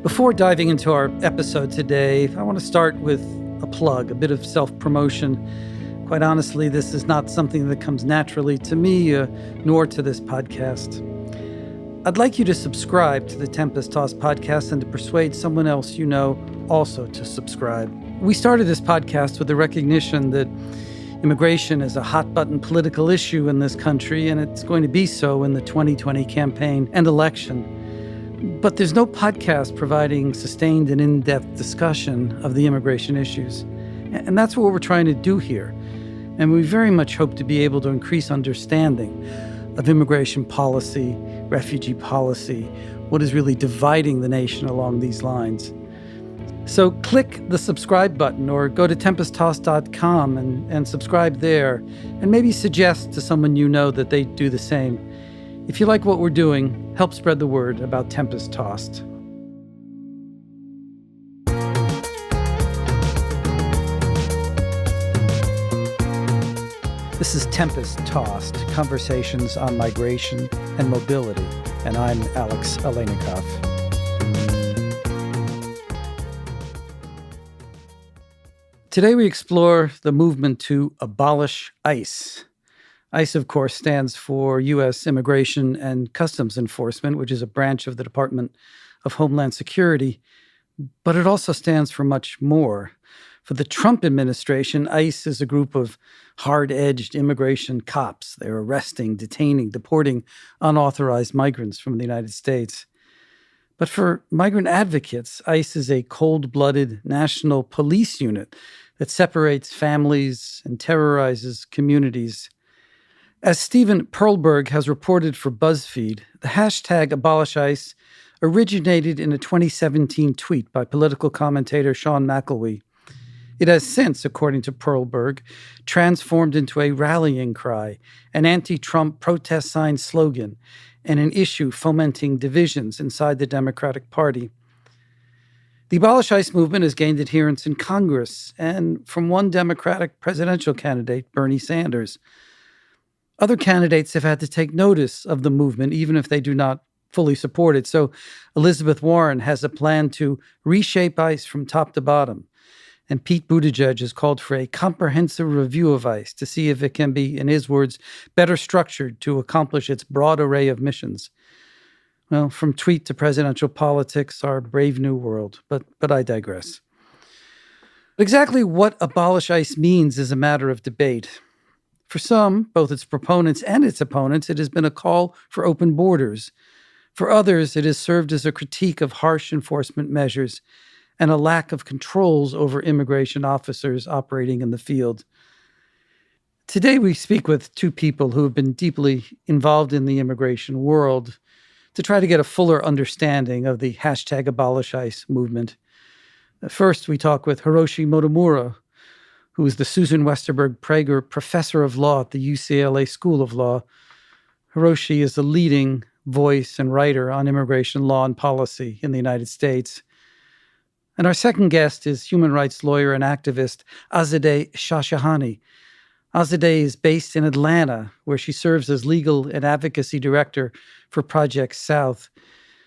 Before diving into our episode today, I want to start with a plug, a bit of self-promotion. Quite honestly, this is not something that comes naturally to me, nor to this podcast. I'd like you to subscribe to the Tempest Toss podcast and to persuade someone else you know also to subscribe. We started this podcast with the recognition that immigration is a hot-button political issue in this country, and it's going to be so in the 2020 campaign and election. But there's no podcast providing sustained and in-depth discussion of the immigration issues. And that's what we're trying to do here. And we very much hope to be able to increase understanding of immigration policy, refugee policy, what is really dividing the nation along these lines. So click the subscribe button or go to tempesttoss.com and subscribe there, and maybe suggest to someone you know that they do the same. If you like what we're doing, help spread the word about Tempest Tossed. This is Tempest Tossed, Conversations on Migration and Mobility, and I'm Alex Alenikoff. Today we explore the movement to abolish ICE. ICE, of course, stands for U.S. Immigration and Customs Enforcement, which is a branch of the Department of Homeland Security. But it also stands for much more. For the Trump administration, ICE is a group of hard-edged immigration cops. They're arresting, detaining, deporting unauthorized migrants from the United States. But for migrant advocates, ICE is a cold-blooded national police unit that separates families and terrorizes communities. As Stephen Perlberg has reported for BuzzFeed, the hashtag Abolish ICE originated in a 2017 tweet by political commentator Sean McElwee. It has since, according to Perlberg, transformed into a rallying cry, an anti-Trump protest sign slogan, and an issue fomenting divisions inside the Democratic Party. The Abolish ICE movement has gained adherents in Congress and from one Democratic presidential candidate, Bernie Sanders. Other candidates have had to take notice of the movement, even if they do not fully support it. So Elizabeth Warren has a plan to reshape ICE from top to bottom. And Pete Buttigieg has called for a comprehensive review of ICE to see if it can be, in his words, better structured to accomplish its broad array of missions. Well, from tweet to presidential politics, our brave new world. But I digress. Exactly what abolish ICE means is a matter of debate. For some, both its proponents and its opponents, it has been a call for open borders. For others, it has served as a critique of harsh enforcement measures and a lack of controls over immigration officers operating in the field. Today, we speak with two people who have been deeply involved in the immigration world to try to get a fuller understanding of the hashtag Abolish ICE movement. First, we talk with Hiroshi Motomura, who is the Susan Westerberg Prager Professor of Law at the UCLA School of Law. Hiroshi is a leading voice and writer on immigration law and policy in the United States. And our second guest is human rights lawyer and activist Azadeh Shashahani. Azadeh is based in Atlanta, where she serves as legal and advocacy director for Project South.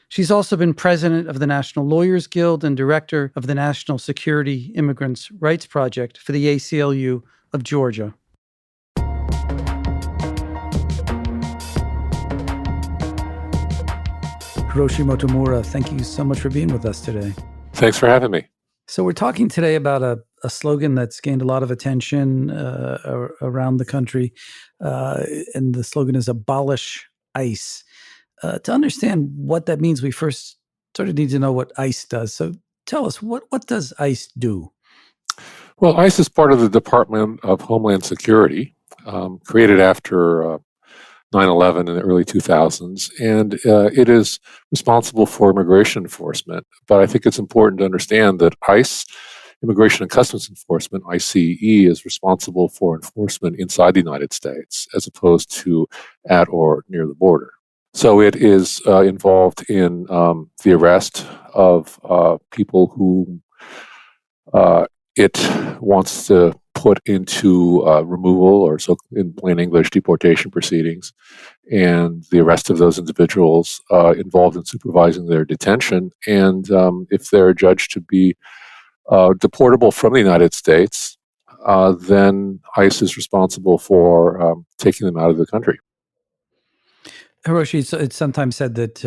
She's also been president of the National Lawyers Guild and director of the National Security Immigrants' Rights Project for the ACLU of Georgia. Hiroshi Motomura, thank you so much for being with us today. Thanks for having me. So we're talking today about a slogan that's gained a lot of attention around the country, and the slogan is Abolish ICE. To understand what that means, we first sort of need to know what ICE does. So tell us, what does ICE do? Well, ICE is part of the Department of Homeland Security, created after 9/11 in the early 2000s, and it is responsible for immigration enforcement. But I think it's important to understand that ICE, Immigration and Customs Enforcement, ICE, is responsible for enforcement inside the United States as opposed to at or near the border. So it is involved in the arrest of people who it wants to put into removal, or so in plain English, deportation proceedings. and the arrest of those individuals involved in supervising their detention. And if they're judged to be deportable from the United States, then ICE is responsible for taking them out of the country. Hiroshi, it's sometimes said that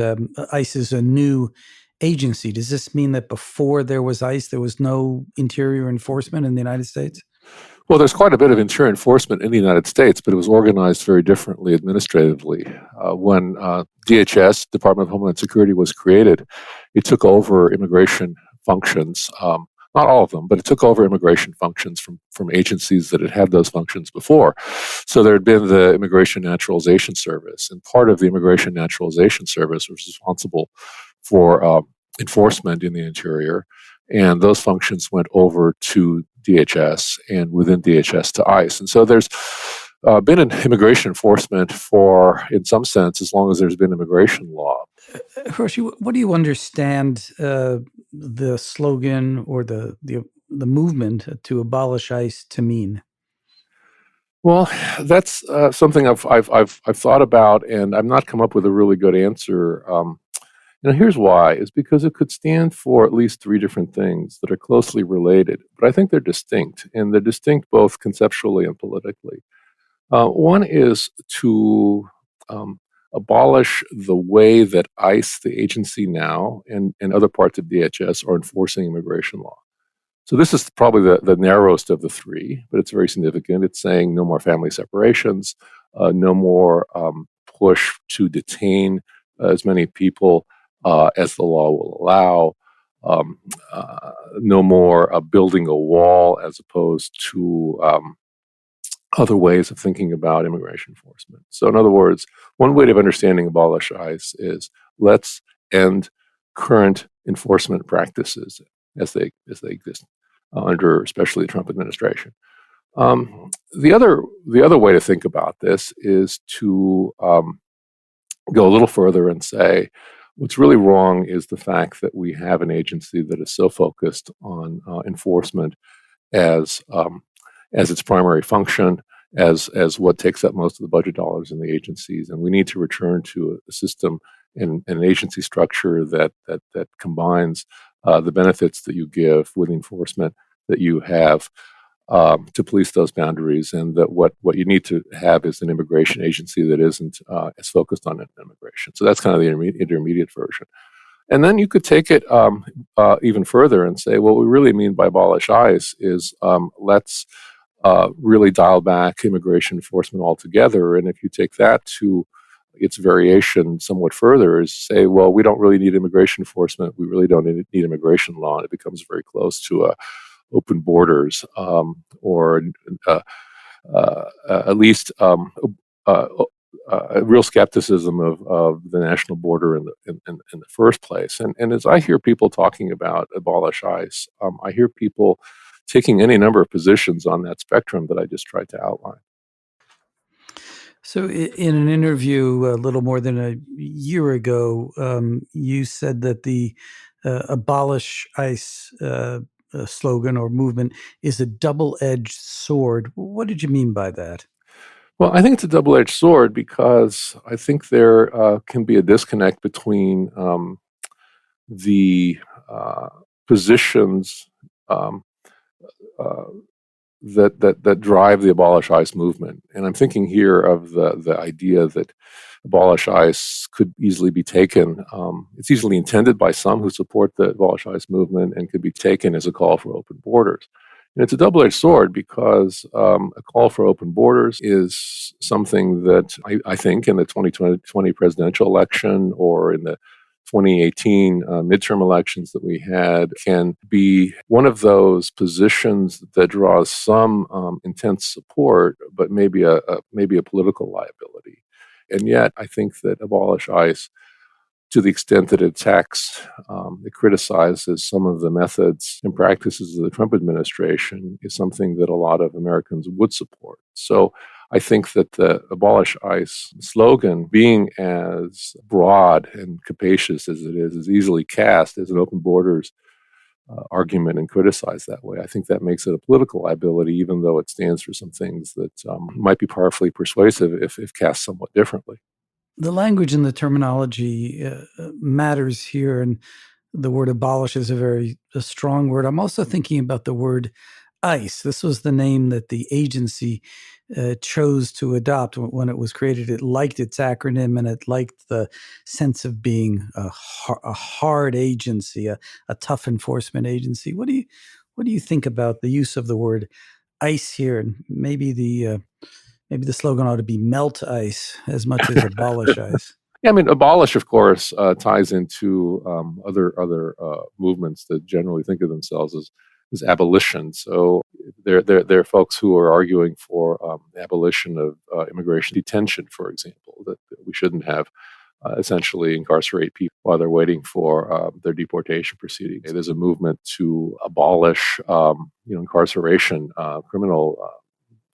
ICE is a new agency. Does this mean that before there was ICE, there was no interior enforcement in the United States? Well, there's quite a bit of interior enforcement in the United States, but it was organized very differently administratively. When DHS, Department of Homeland Security, was created, it took over immigration functions. Not all of them, but it took over immigration functions from agencies that had had those functions before. So there had been the Immigration Naturalization Service, and part of the Immigration Naturalization Service was responsible for enforcement in the interior, and those functions went over to DHS, and within DHS to ICE. And so there's been an immigration enforcement for, in some sense, as long as there's been immigration law. Hiroshi, what do you understand the slogan or the movement to abolish ICE to mean? Well, that's something I've thought about, and I've not come up with a really good answer. Here's why: is because it could stand for at least three different things that are closely related, but I think they're distinct, and they're distinct both conceptually and politically. One is to abolish the way that ICE, the agency now, and other parts of DHS are enforcing immigration law. So this is probably the narrowest of the three, but it's very significant. It's saying no more family separations, no more push to detain as many people as the law will allow, no more building a wall as opposed to other ways of thinking about immigration enforcement. So in other words, one way of understanding abolish ICE is let's end current enforcement practices as they exist under especially the Trump administration. The other way to think about this is to go a little further and say what's really wrong is the fact that we have an agency that is so focused on enforcement as its primary function, as what takes up most of the budget dollars in the agencies, and we need to return to a system and an agency structure that combines the benefits that you give with enforcement that you have to police those boundaries, and that what you need to have is an immigration agency that isn't as focused on immigration. So that's kind of the intermediate version. And then you could take it even further and say, what we really mean by abolish ICE is let's really dial back immigration enforcement altogether. And if you take that to its variation somewhat further, is say, well, we don't really need immigration enforcement. We really don't need immigration law. And it becomes very close to open borders or at least a real skepticism of the national border in the first place. And as I hear people talking about abolish ICE, I hear people taking any number of positions on that spectrum that I just tried to outline. So, in an interview a little more than a year ago, you said that the abolish ICE slogan or movement is a double-edged sword. What did you mean by that? Well, I think it's a double-edged sword because I think there can be a disconnect between the positions that drive the abolish ICE movement, and I'm thinking here of the idea that abolish ICE could easily be taken. It's easily intended by some who support the abolish ICE movement and could be taken as a call for open borders. And it's a double-edged sword because a call for open borders is something that I think in the 2020 presidential election or in the 2018 midterm elections that we had can be one of those positions that draws some intense support, but maybe a political liability. And yet, I think that abolish ICE, to the extent that it attacks, it criticizes some of the methods and practices of the Trump administration, is something that a lot of Americans would support. So I think that the abolish ICE slogan, being as broad and capacious as it is easily cast as an open borders argument and criticized that way. I think that makes it a political liability, even though it stands for some things that might be powerfully persuasive if cast somewhat differently. The language and the terminology matters here, and the word abolish is a strong word. I'm also thinking about the word ICE. This was the name that the agency chose to adopt when it was created. It liked its acronym and it liked the sense of being a hard agency, a tough enforcement agency. What do you think about the use of the word ICE here? And maybe the slogan ought to be "Melt ICE" as much as "Abolish ICE." Yeah, I mean, abolish, of course, ties into other movements that generally think of themselves as abolition. So there are folks who are arguing for abolition of immigration detention, for example, that we shouldn't have essentially incarcerate people while they're waiting for their deportation proceedings. There's a movement to abolish, incarceration, criminal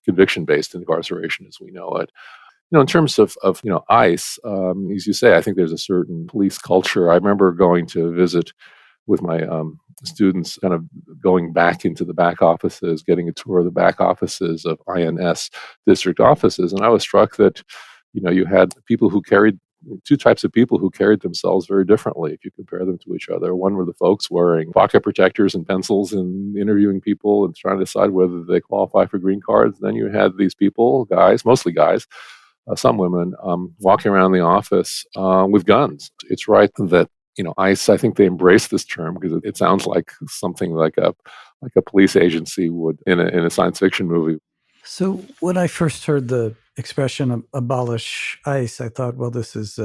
conviction-based incarceration as we know it. In terms of ICE, as you say, I think there's a certain police culture. I remember going to visit with my students, kind of going back into the back offices, getting a tour of the back offices of INS district offices, and I was struck that you had people who carried two types of people who carried themselves very differently if you compare them to each other. One were the folks wearing pocket protectors and pencils and interviewing people and trying to decide whether they qualify for green cards. Then you had these people, guys, mostly guys, some women, walking around the office with guns. It's right that ICE. I think they embrace this term because it sounds like something like a police agency would in a science fiction movie. So when I first heard the expression "abolish ICE," I thought, well, this is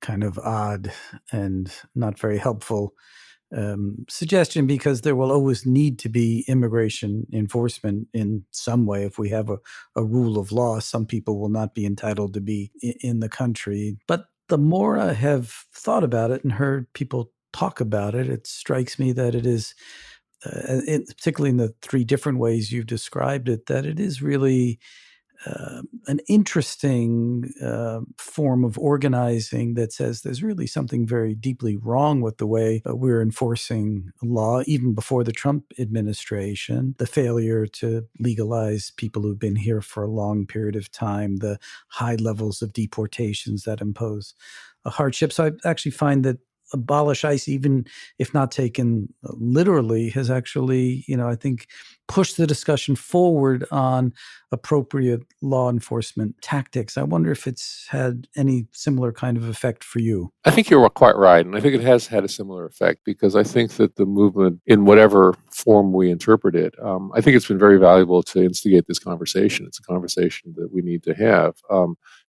kind of odd and not very helpful suggestion because there will always need to be immigration enforcement in some way. If we have a rule of law, some people will not be entitled to be in the country. But the more I have thought about it and heard people talk about it, it strikes me that it is, particularly in the three different ways you've described it, that it is really an interesting form of organizing that says there's really something very deeply wrong with the way we're enforcing law, even before the Trump administration. The failure to legalize people who've been here for a long period of time, the high levels of deportations that impose a hardship. So I actually find that abolish ICE, even if not taken literally, has actually, I think, pushed the discussion forward on appropriate law enforcement tactics. I wonder if it's had any similar kind of effect for you. I think you're quite right, and I think it has had a similar effect because I think that the movement, in whatever form we interpret it, I think it's been very valuable to instigate this conversation. It's a conversation that we need to have.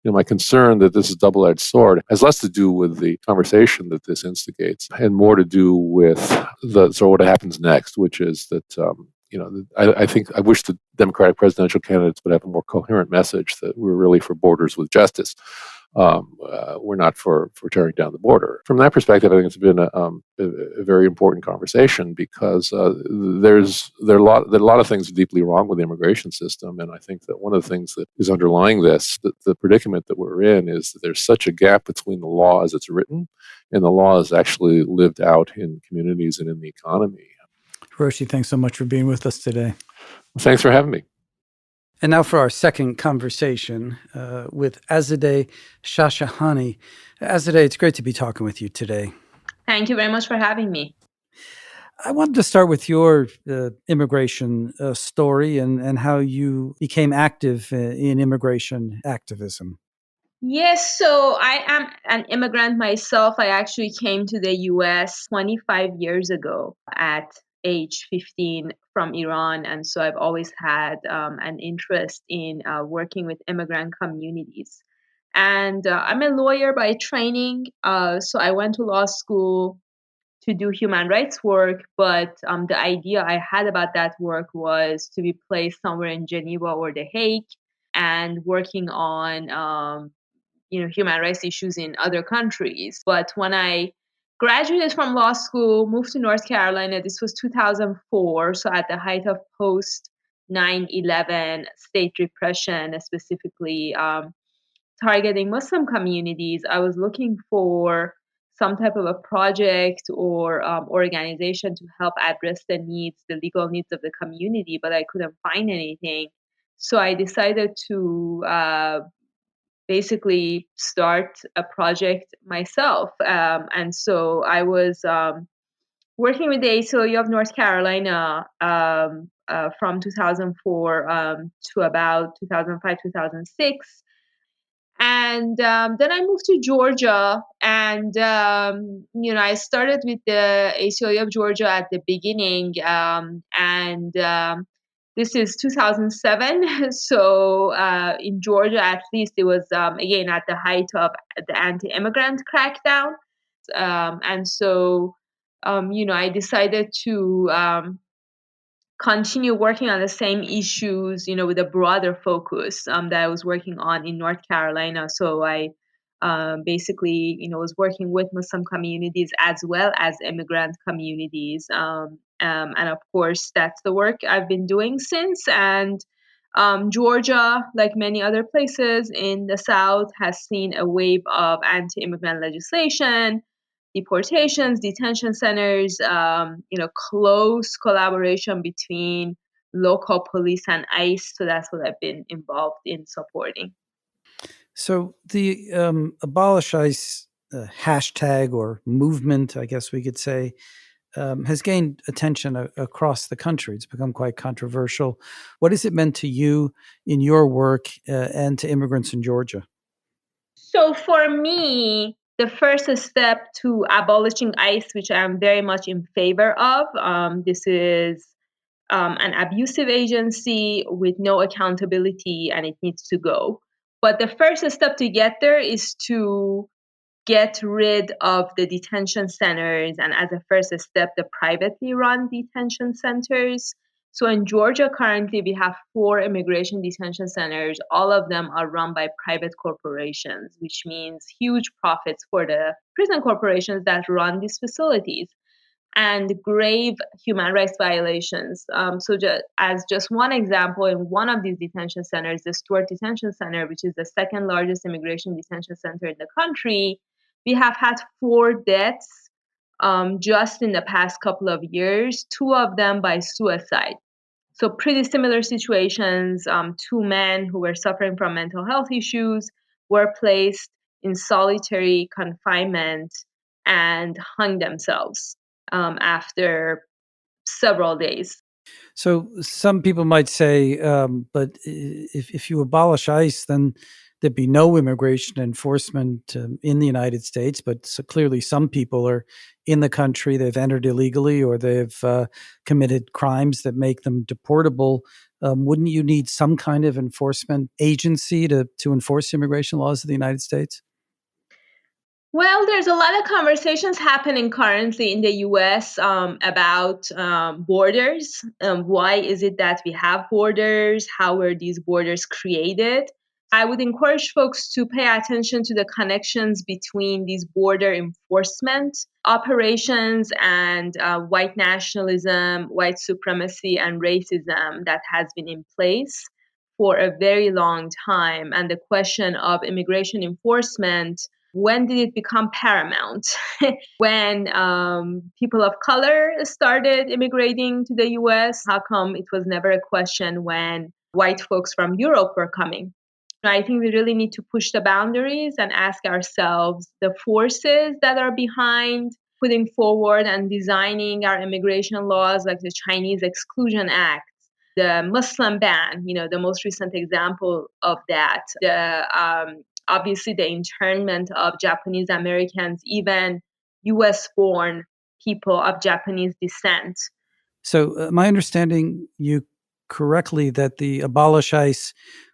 My concern that this is a double-edged sword has less to do with the conversation that this instigates and more to do with what happens next, which is that I think I wish the Democratic presidential candidates would have a more coherent message that we're really for borders with justice. We're not for tearing down the border. From that perspective, I think it's been a very important conversation because there are a lot of things deeply wrong with the immigration system, and I think that one of the things that is underlying this, the predicament that we're in, is that there's such a gap between the law as it's written and the law as actually lived out in communities and in the economy. Hiroshi, thanks so much for being with us today. Thanks for having me. And now for our second conversation with Azadeh Shashahani. Azadeh, it's great to be talking with you today. Thank you very much for having me. I wanted to start with your immigration story and how you became active in immigration activism. Yes, so I am an immigrant myself. I actually came to the US 25 years ago at age 15 from Iran. And so I've always had an interest in working with immigrant communities. And I'm a lawyer by training. So I went to law school to do human rights work, but the idea I had about that work was to be placed somewhere in Geneva or The Hague and working on human rights issues in other countries. But when I graduated from law school, moved to North Carolina, this was 2004, so at the height of post 9/11 state repression, specifically targeting Muslim communities, I was looking for some type of a project or organization to help address the legal needs of the community, but I couldn't find anything. So I decided to basically start a project myself. And so I was working with the ACLU of North Carolina from 2004 to about 2005, 2006. And then I moved to Georgia, and I started with the ACLU of Georgia at the beginning, and this is 2007. So in Georgia, at least, it was again at the height of the anti-immigrant crackdown, and so I decided to continue working on the same issues, with a broader focus that I was working on in North Carolina. So I basically, was working with Muslim communities as well as immigrant communities. And of course, that's the work I've been doing since. And Georgia, like many other places in the South, has seen a wave of anti-immigrant legislation, deportations, detention centers, close collaboration between local police and ICE. So that's what I've been involved in supporting. So the Abolish ICE hashtag or movement, I guess we could say, has gained attention across the country. It's become quite controversial. What has it meant to you in your work and to immigrants in Georgia? So for me, the first step to abolishing ICE, which I'm very much in favor of, this is an abusive agency with no accountability, and it needs to go. But the first step to get there is to get rid of the detention centers, and as a first step, the privately run detention centers. So in Georgia, currently, we have 4 immigration detention centers. All of them are run by private corporations, which means huge profits for the prison corporations that run these facilities, and grave human rights violations. As just one example, in one of these detention centers, the Stewart Detention Center, which is the second largest immigration detention center in the country, we have had 4 deaths just in the past couple of years, 2 of them by suicide. So pretty similar situations. 2 men who were suffering from mental health issues were placed in solitary confinement and hung themselves after several days. So some people might say, but if you abolish ICE, then there'd be no immigration enforcement in the United States. But so clearly, some people are in the country, they've entered illegally, or they've committed crimes that make them deportable. Wouldn't you need some kind of enforcement agency to enforce immigration laws of the United States? Well, there's a lot of conversations happening currently in the US about borders. Why is it that we have borders? How were these borders created? I would encourage folks to pay attention to the connections between these border enforcement operations and white nationalism, white supremacy, and racism that has been in place for a very long time. And the question of immigration enforcement, when did it become paramount? When people of color started immigrating to the US? How come it was never a question when white folks from Europe were coming? I think we really need to push the boundaries and ask ourselves the forces that are behind putting forward and designing our immigration laws, like the Chinese Exclusion Act, the Muslim ban, the most recent example of that, obviously the internment of Japanese Americans, even US born people of Japanese descent. So, my understanding you correctly that the Abolish ICE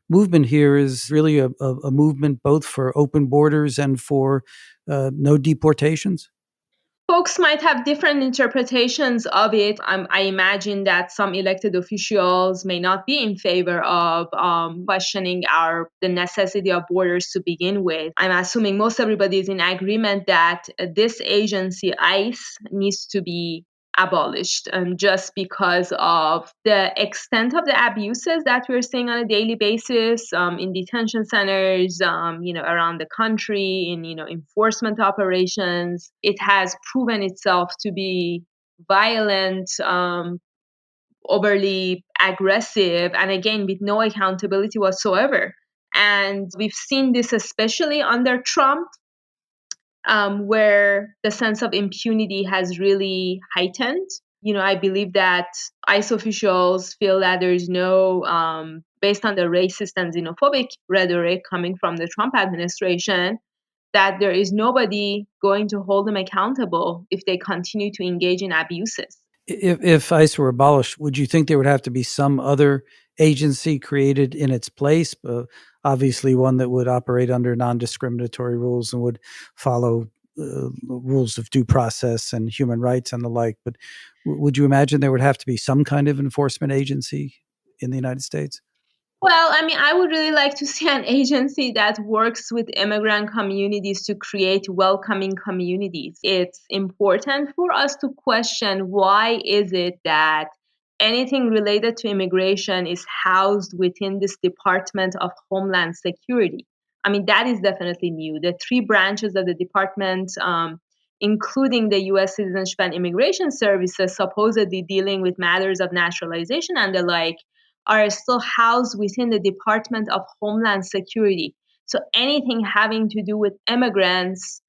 movement here is really a movement both for open borders and for no deportations? Folks might have different interpretations of it. I imagine that some elected officials may not be in favor of questioning the necessity of borders to begin with. I'm assuming most everybody is in agreement that this agency, ICE, needs to be abolished, just because of the extent of the abuses that we're seeing on a daily basis in detention centers, around the country, in enforcement operations. It has proven itself to be violent, overly aggressive, and again with no accountability whatsoever. And we've seen this especially under Trump, where the sense of impunity has really heightened. I believe that ICE officials feel that there is no, based on the racist and xenophobic rhetoric coming from the Trump administration, that there is nobody going to hold them accountable if they continue to engage in abuses. If ICE were abolished, would you think there would have to be some other agency created in its place? Obviously, one that would operate under non-discriminatory rules and would follow rules of due process and human rights and the like. But would you imagine there would have to be some kind of enforcement agency in the United States? Well, I mean, I would really like to see an agency that works with immigrant communities to create welcoming communities. It's important for us to question, why is it that anything related to immigration is housed within this Department of Homeland Security? I mean, that is definitely new. The three branches of the department, including the U.S. Citizenship and Immigration Services, supposedly dealing with matters of naturalization and the like, are still housed within the Department of Homeland Security. So anything having to do with immigrants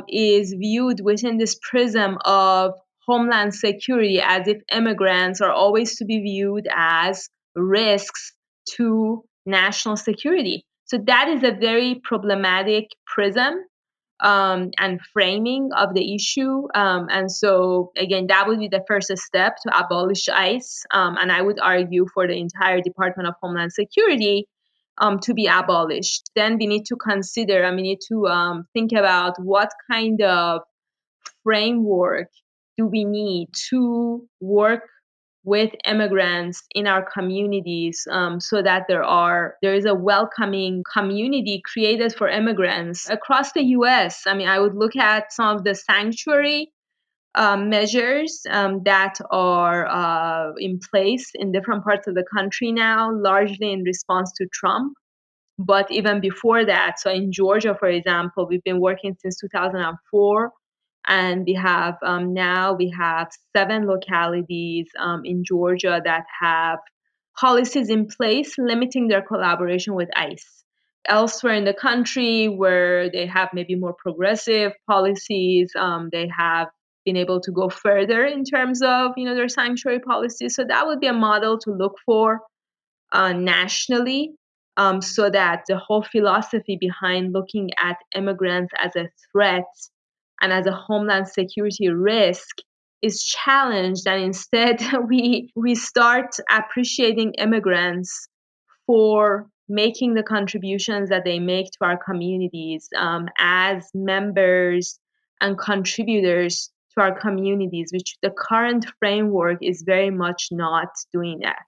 is viewed within this prism of Homeland Security, as if immigrants are always to be viewed as risks to national security. So that is a very problematic prism and framing of the issue. And so, again, that would be the first step to abolish ICE. And I would argue for the entire Department of Homeland Security to be abolished. Then we need to consider, and we need to think about what kind of framework do we need to work with immigrants in our communities, so that there is a welcoming community created for immigrants across the US. I mean, I would look at some of the sanctuary measures that are in place in different parts of the country now, largely in response to Trump. But even before that, so in Georgia, for example, we've been working since 2004, and we have 7 localities in Georgia that have policies in place limiting their collaboration with ICE. Elsewhere in the country, where they have maybe more progressive policies, they have been able to go further in terms of their sanctuary policies. So that would be a model to look for nationally, so that the whole philosophy behind looking at immigrants as a threat and as a homeland security risk is challenged, and instead we start appreciating immigrants for making the contributions that they make to our communities, as members and contributors to our communities, which the current framework is very much not doing that.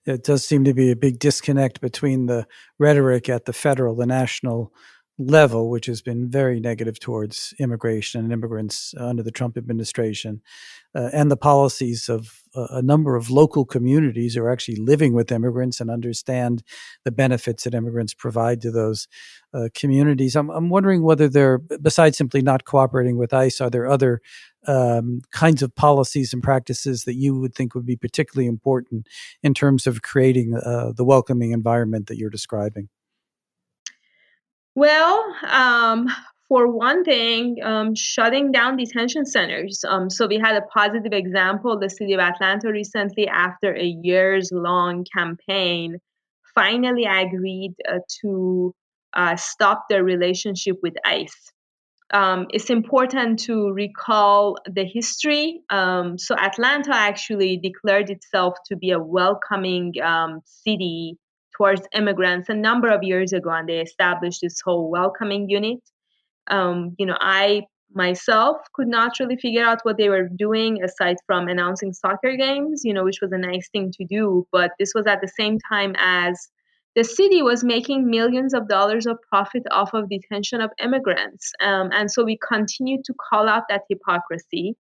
It does seem to be a big disconnect between the rhetoric at the federal, the national level, which has been very negative towards immigration and immigrants under the Trump administration, and the policies of a number of local communities who are actually living with immigrants and understand the benefits that immigrants provide to those communities. I'm wondering whether there, besides simply not cooperating with ICE, are there other kinds of policies and practices that you would think would be particularly important in terms of creating the welcoming environment that you're describing? Well, for one thing, shutting down detention centers. So we had a positive example. The city of Atlanta recently, after a years-long campaign, finally agreed to stop their relationship with ICE. It's important to recall the history. So Atlanta actually declared itself to be a welcoming city towards immigrants a number of years ago, and they established this whole welcoming unit. I myself could not really figure out what they were doing aside from announcing soccer games, which was a nice thing to do. But this was at the same time as the city was making millions of dollars of profit off of detention of immigrants. And so we continued to call out that hypocrisy,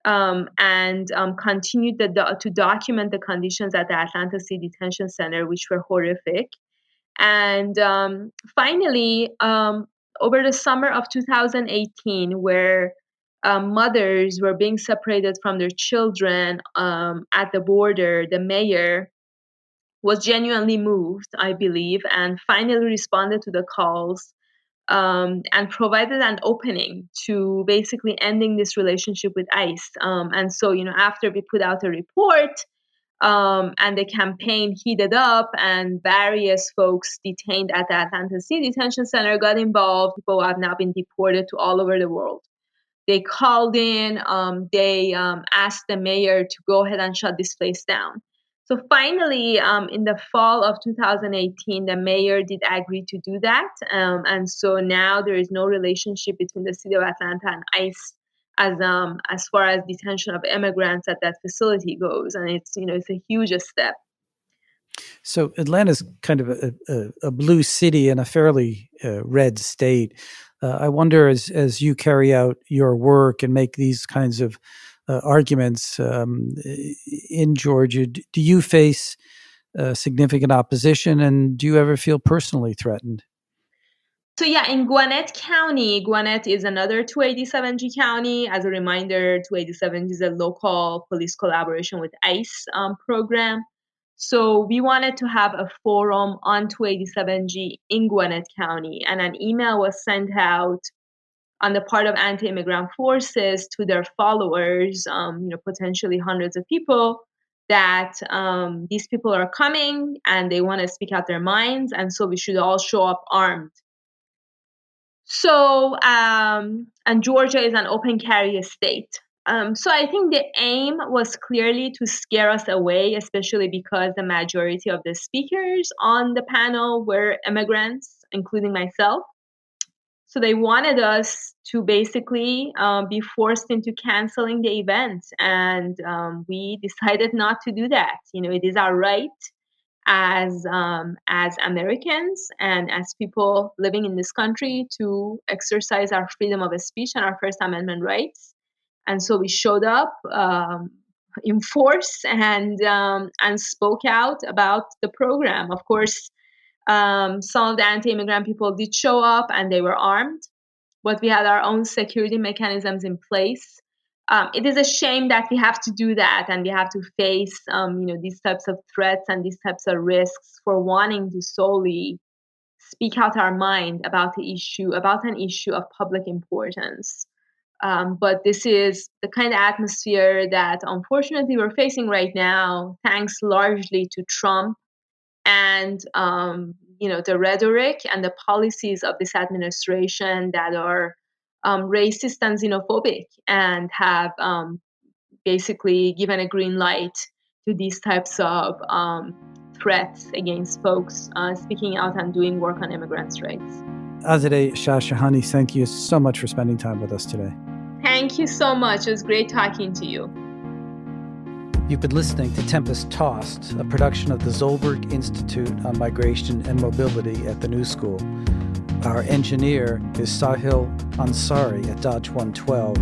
and continued to document the conditions at the Atlanta City Detention Center, which were horrific. And finally, over the summer of 2018, where mothers were being separated from their children at the border, the mayor was genuinely moved, I believe, and finally responded to the calls and provided an opening to basically ending this relationship with ICE. And so, after we put out a report and the campaign heated up and various folks detained at the Atlanta City Detention Center got involved, people have now been deported to all over the world. They called in, they asked the mayor to go ahead and shut this place down. So finally, in the fall of 2018, the mayor did agree to do that. And so now there is no relationship between the city of Atlanta and ICE as far as detention of immigrants at that facility goes. And it's a huge step. So Atlanta's kind of a blue city in a fairly red state. I wonder, as you carry out your work and make these kinds of arguments in Georgia, do you face significant opposition, and do you ever feel personally threatened? So yeah, in Gwinnett County, Gwinnett is another 287G county. As a reminder, 287G is a local police collaboration with ICE program. So we wanted to have a forum on 287G in Gwinnett County, and an email was sent out on the part of anti-immigrant forces to their followers, potentially hundreds of people, that these people are coming and they want to speak out their minds, and so we should all show up armed. So, and Georgia is an open carry state. So I think the aim was clearly to scare us away, especially because the majority of the speakers on the panel were immigrants, including myself. So they wanted us to basically be forced into canceling the event. And we decided not to do that. It is our right as Americans and as people living in this country to exercise our freedom of speech and our First Amendment rights. And so we showed up in force and spoke out about the program. Of course, some of the anti-immigrant people did show up and they were armed, but we had our own security mechanisms in place. It is a shame that we have to do that and we have to face these types of threats and these types of risks for wanting to solely speak out our mind about an issue of public importance. But this is the kind of atmosphere that unfortunately we're facing right now, thanks largely to Trump and the rhetoric and the policies of this administration that are racist and xenophobic and have basically given a green light to these types of threats against folks speaking out and doing work on immigrants' rights. Azadeh Shashahani, thank you so much for spending time with us today. Thank you so much. It was great talking to you. You've been listening to Tempest Tossed, a production of the Zolberg Institute on Migration and Mobility at the New School. Our engineer is Sahil Ansari at Dodge 112,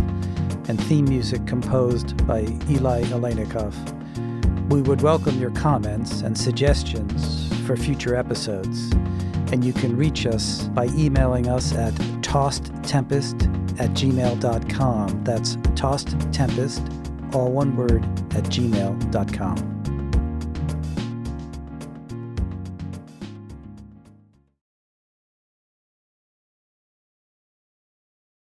and theme music composed by Eli Aleynikov. We would welcome your comments and suggestions for future episodes, and you can reach us by emailing us at tossedtempest@gmail.com. That's tossedtempest, all one word, @gmail.com.